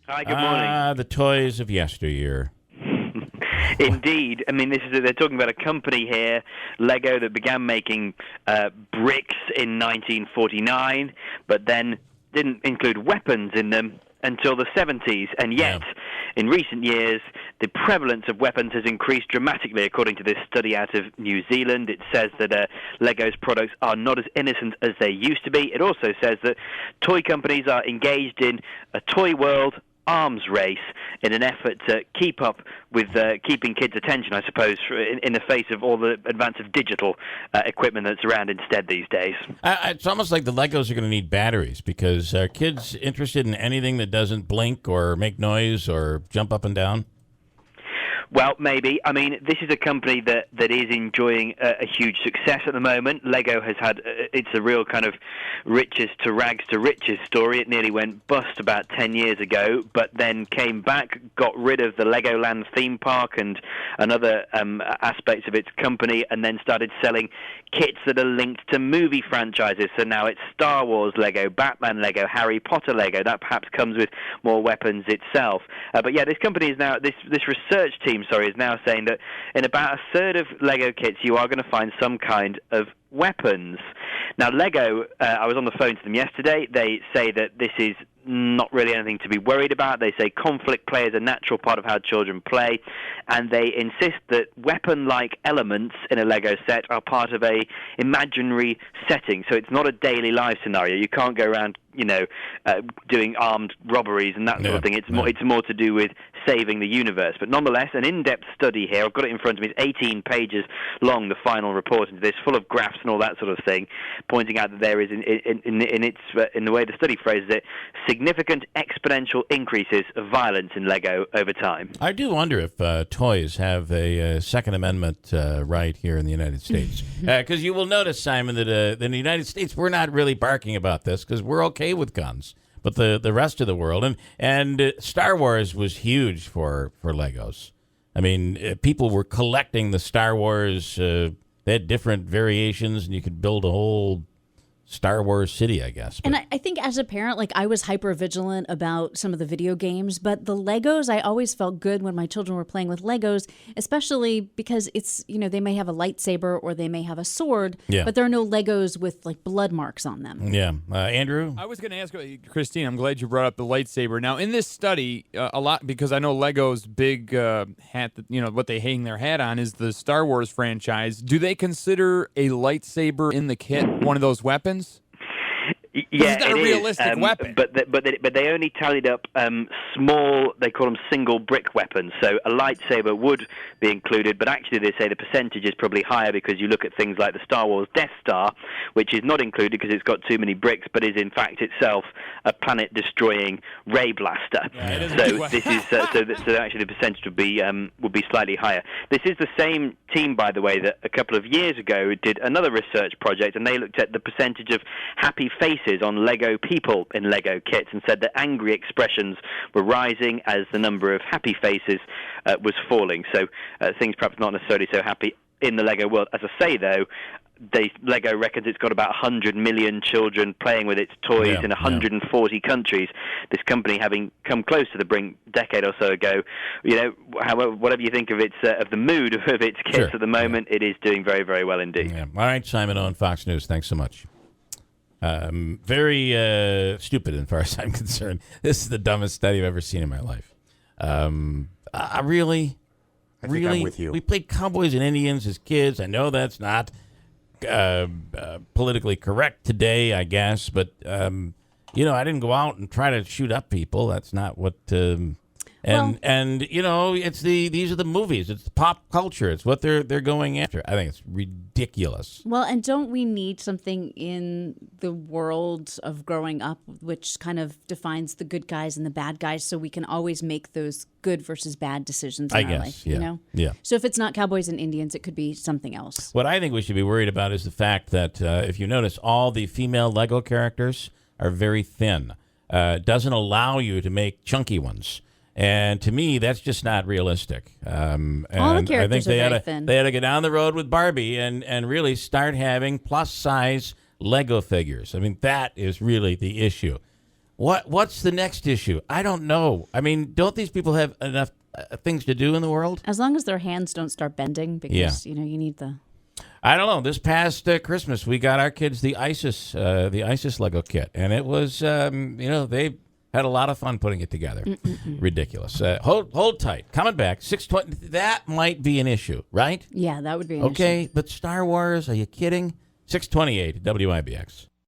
Hi, good morning. The toys of yesteryear. Indeed. I mean, they're talking about a company here, Lego, that began making bricks in 1949, but then didn't include weapons in them until the 70s. And yet, in recent years, the prevalence of weapons has increased dramatically, according to this study out of New Zealand. It says that Lego's products are not as innocent as they used to be. It also says that toy companies are engaged in a toy world arms race in an effort to keep up with keeping kids' attention, I suppose, in the face of all the advance of digital equipment that's around instead these days. It's almost like the Legos are going to need batteries because are kids interested in anything that doesn't blink or make noise or jump up and down? Well, maybe. I mean, this is a company that is enjoying a huge success at the moment. Lego has had, it's a real kind of riches to rags to riches story. It nearly went bust about 10 years ago, but then came back, got rid of the Legoland theme park and other aspects of its company, and then started selling kits that are linked to movie franchises. So now it's Star Wars Lego, Batman Lego, Harry Potter Lego. That perhaps comes with more weapons itself. But yeah, this company is now, this research team, is now saying that in about a third of Lego kits you are going to find some kind of weapons. Now, Lego, I was on the phone to them yesterday. They say that this is not really anything to be worried about. They say conflict play is a natural part of how children play, and they insist that weapon-like elements in a Lego set are part of a imaginary setting. So it's not a daily life scenario. You can't go around, doing armed robberies and that sort of thing. It's more to do with saving the universe. But nonetheless, an in-depth study here. I've got it in front of me. It's 18 pages long, the final report into this, full of graphs and all that sort of thing, pointing out that there is, in the way the study phrases it, significant exponential increases of violence in Lego over time. I do wonder if toys have a Second Amendment right here in the United States. Because you will notice, Simon, that in the United States, we're not really barking about this because we're okay with guns. But the rest of the world, and Star Wars was huge for Legos. I mean, people were collecting the Star Wars. They had different variations, and you could build a whole Star Wars city, I guess. And I think as a parent, I was hyper vigilant about some of the video games, but the Legos, I always felt good when my children were playing with Legos, especially because it's, they may have a lightsaber or they may have a sword, but there are no Legos with blood marks on them. Yeah. Andrew? I was going to ask Christine, I'm glad you brought up the lightsaber. Now, in this study, a lot, because I know Lego's big hat, what they hang their hat on is the Star Wars franchise. Do they consider a lightsaber in the kit one of those weapons? Yeah, it's not a realistic weapon. But they only tallied up small, they call them single brick weapons. So a lightsaber would be included, but actually they say the percentage is probably higher because you look at things like the Star Wars Death Star, which is not included because it's got too many bricks, but is in fact itself a planet-destroying ray blaster. So this is so actually the percentage would be slightly higher. This is the same team, by the way, that a couple of years ago did another research project, and they looked at the percentage of happy faces on Lego people in Lego kits and said that angry expressions were rising as the number of happy faces was falling. So things perhaps not necessarily so happy in the Lego world. As I say, though, Lego reckons it's got about 100 million children playing with its toys in 140 countries. This company, having come close to the brink a decade or so ago, however, whatever you think of of the mood of its kits at the moment, it is doing very, very well indeed. Yeah. All right, Simon Owen, Fox News. Thanks so much. Very stupid as far as I'm concerned. This is the dumbest study I've ever seen in my life. Really? I think I'm with you. We played cowboys and Indians as kids. I know that's not politically correct today, I guess, but I didn't go out and try to shoot up people. That's not what. It's these are the movies. It's pop culture. It's what they're going after. I think it's ridiculous. Well, and don't we need something in the world of growing up which kind of defines the good guys and the bad guys, so we can always make those good versus bad decisions in our life? Yeah. So if it's not cowboys and Indians, it could be something else. What I think we should be worried about is the fact that if you notice, all the female Lego characters are very thin. Doesn't allow you to make chunky ones. And to me, that's just not realistic. And all the characters I think they are very ought to, thin. They ought to go down the road with Barbie and really start having plus-size Lego figures. I mean, that is really the issue. What's the next issue? I don't know. I mean, don't these people have enough things to do in the world? As long as their hands don't start bending, because you need the. I don't know. This past Christmas, we got our kids the ISIS Lego kit, and it was they had a lot of fun putting it together. Ridiculous. Hold tight. Coming back 6:20. That might be an issue, right? Yeah, that would be an issue. Okay, but Star Wars? Are you kidding? 6:28 WIBX.